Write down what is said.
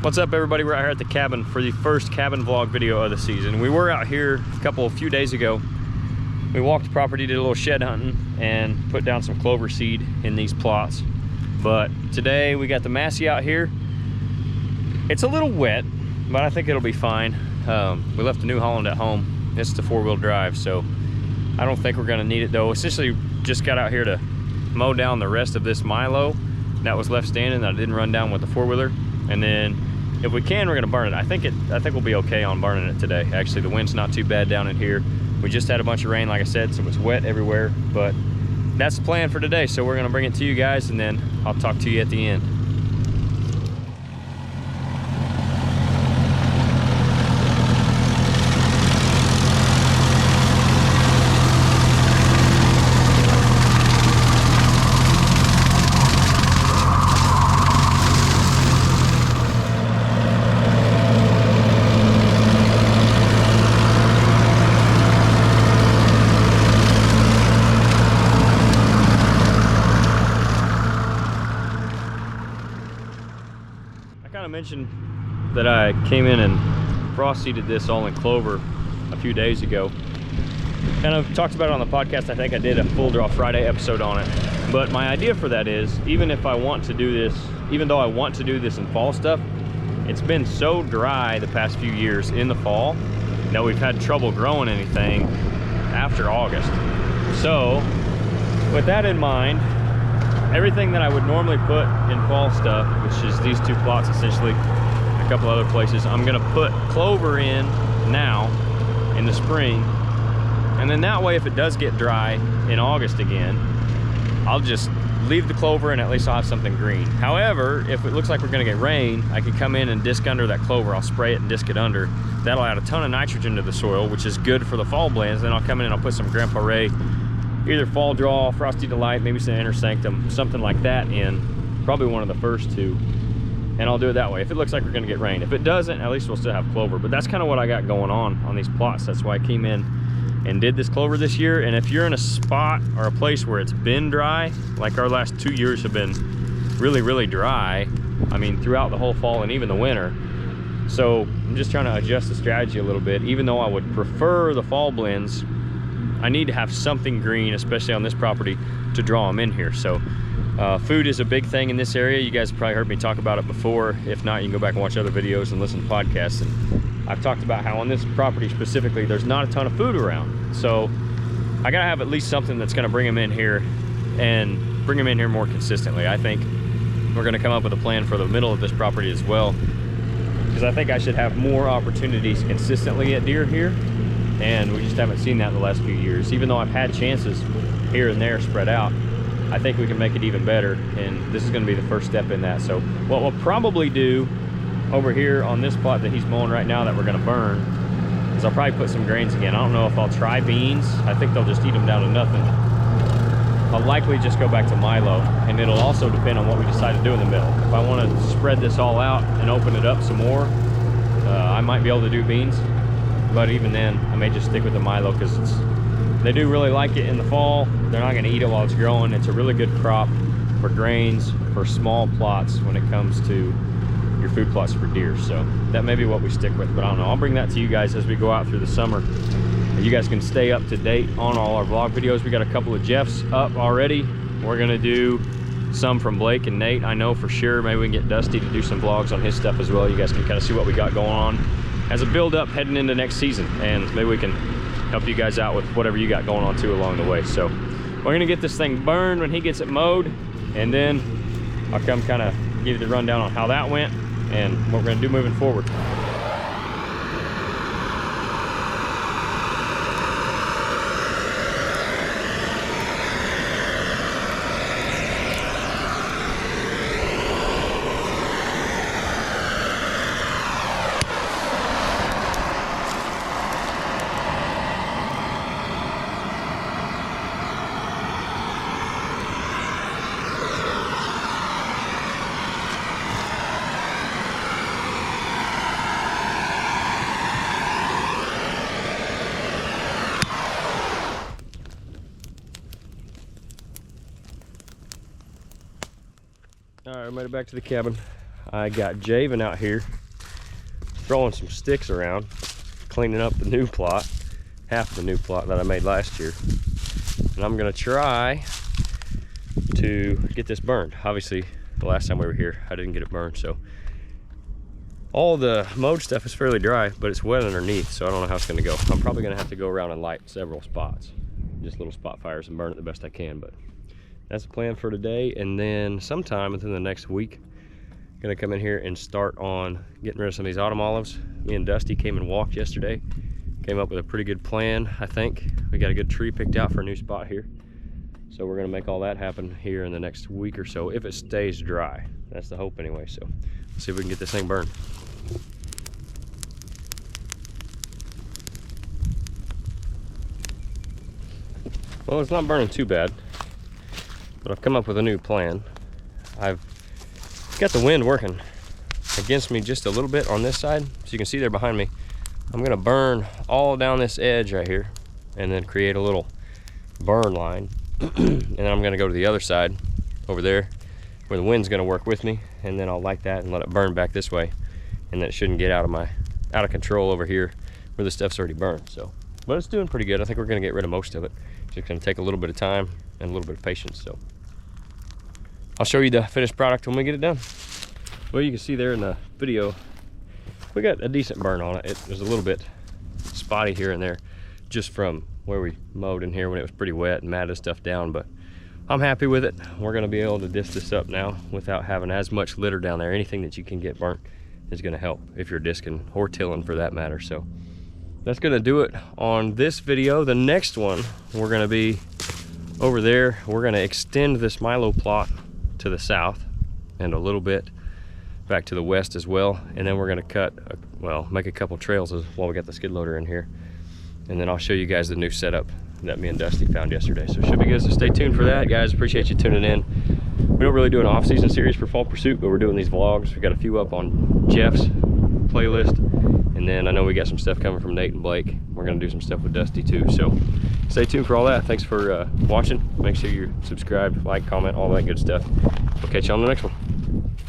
What's up, everybody? We're out here at the cabin for the first cabin vlog video of the season. We were out here a few days ago. We walked the property, did a little shed hunting, and put down some clover seed in these plots. But today we got the Massey out here. It's a little wet, but I think it'll be fine. We left the New Holland at home. It's the 4-wheel drive, so I don't think we're gonna need it though. Essentially, just got out here to mow down the rest of this Milo that was left standing that I didn't run down with the 4-wheeler. And then if we can, we're gonna burn it. I think we'll be okay on burning it today. Actually, the wind's not too bad down in here. We just had a bunch of rain, like I said, so it's wet everywhere, but that's the plan for today. So we're gonna bring it to you guys, and then I'll talk to you at the end. I mentioned that I came in and frost seeded this all in clover a few days ago. Kind of talked about it on the podcast. I think I did a Full Draw Friday episode on it. But my idea for that is, even though I want to do this in fall stuff, it's been so dry the past few years in the fall that we've had trouble growing anything after August. So with that in mind, everything that I would normally put in fall stuff, which is these two plots essentially, a couple other places, I'm gonna put clover in now in the spring. And then that way, if it does get dry in August again, I'll just leave the clover and at least I'll have something green. However, if it looks like we're gonna get rain, I can come in and disc under that clover. I'll spray it and disc it under. That'll add a ton of nitrogen to the soil, which is good for the fall blends. Then I'll come in and I'll put some Grandpa Ray, either Fall Draw, Frosty Delight, maybe some Inner Sanctum, something like that in, probably one of the first two. And I'll do it that way. If it looks like we're gonna get rain. If it doesn't, at least we'll still have clover. But that's kind of what I got going on these plots. That's why I came in and did this clover this year. And if you're in a spot or a place where it's been dry, like our last 2 years have been really, really dry, I mean, throughout the whole fall and even the winter. So I'm just trying to adjust the strategy a little bit. Even though I would prefer the fall blends, I need to have something green, especially on this property, to draw them in here. So food is a big thing in this area. You guys have probably heard me talk about it before. If not, you can go back and watch other videos and listen to podcasts. And I've talked about how on this property specifically, there's not a ton of food around. So I gotta have at least something that's gonna bring them in here and bring them in here more consistently. I think we're gonna come up with a plan for the middle of this property as well, because I think I should have more opportunities consistently at deer here. And we just haven't seen that in the last few years. Even though I've had chances here and there spread out, I think we can make it even better, and this is gonna be the first step in that. So what we'll probably do over here on this plot that he's mowing right now that we're gonna burn is I'll probably put some grains again. I don't know if I'll try beans. I think they'll just eat them down to nothing. I'll likely just go back to Milo, and it'll also depend on what we decide to do in the middle. If I wanna spread this all out and open it up some more, I might be able to do beans. But even then, I may just stick with the Milo, because they do really like it in the fall. They're not gonna eat it while it's growing. It's a really good crop for grains, for small plots when it comes to your food plots for deer. So that may be what we stick with, but I don't know. I'll bring that to you guys as we go out through the summer. You guys can stay up to date on all our vlog videos. We got a couple of Jeff's up already. We're gonna do some from Blake and Nate, I know for sure. Maybe we can get Dusty to do some vlogs on his stuff as well. You guys can kind of see what we got going on as a build up heading into next season, and maybe we can help you guys out with whatever you got going on too along the way. So we're gonna get this thing burned when he gets it mowed, and then I'll come kind of give you the rundown on how that went and what we're gonna do moving forward. All right, I made it back to the cabin. I got Javen out here throwing some sticks around, cleaning up the new plot, half of the new plot that I made last year. And I'm gonna try to get this burned. Obviously, the last time we were here, I didn't get it burned, so. All the mowed stuff is fairly dry, but it's wet underneath, so I don't know how it's gonna go. I'm probably gonna have to go around and light several spots, just little spot fires, and burn it the best I can, but that's the plan for today. And then sometime within the next week, I'm gonna come in here and start on getting rid of some of these autumn olives. Me and Dusty came and walked yesterday, came up with a pretty good plan, I think. We got a good tree picked out for a new spot here. So we're gonna make all that happen here in the next week or so, if it stays dry. That's the hope anyway, so let's see if we can get this thing burned. Well, it's not burning too bad, but I've come up with a new plan. I've got the wind working against me just a little bit on this side, so you can see there behind me. I'm gonna burn all down this edge right here and then create a little burn line. And then I'm gonna go to the other side over there where the wind's gonna work with me, and then I'll light that and let it burn back this way, and then it shouldn't get out of control over here where the stuff's already burned. So, but it's doing pretty good. I think we're gonna get rid of most of it. It's just gonna take a little bit of time and a little bit of patience. So I'll show you the finished product when we get it done. Well, you can see there in the video, we got a decent burn on it. It was a little bit spotty here and there just from where we mowed in here when it was pretty wet and matted stuff down, but I'm happy with it. We're gonna be able to disc this up now without having as much litter down there. Anything that you can get burnt is gonna help if you're discing or tilling for that matter. So that's gonna do it on this video. The next one, we're gonna be over there. We're gonna extend this Milo plot to the south and a little bit back to the west as well. And then we're gonna make a couple trails while we got the skid loader in here. And then I'll show you guys the new setup that me and Dusty found yesterday. So it should be good, so stay tuned for that, guys. Appreciate you tuning in. We don't really do an off-season series for Fall Pursuit, but we're doing these vlogs. We got a few up on Jeff's playlist. And then I know we got some stuff coming from Nate and Blake. We're gonna do some stuff with Dusty too. So stay tuned for all that. Thanks for watching. Make sure you're subscribed, like, comment, all that good stuff. We'll catch you on the next one.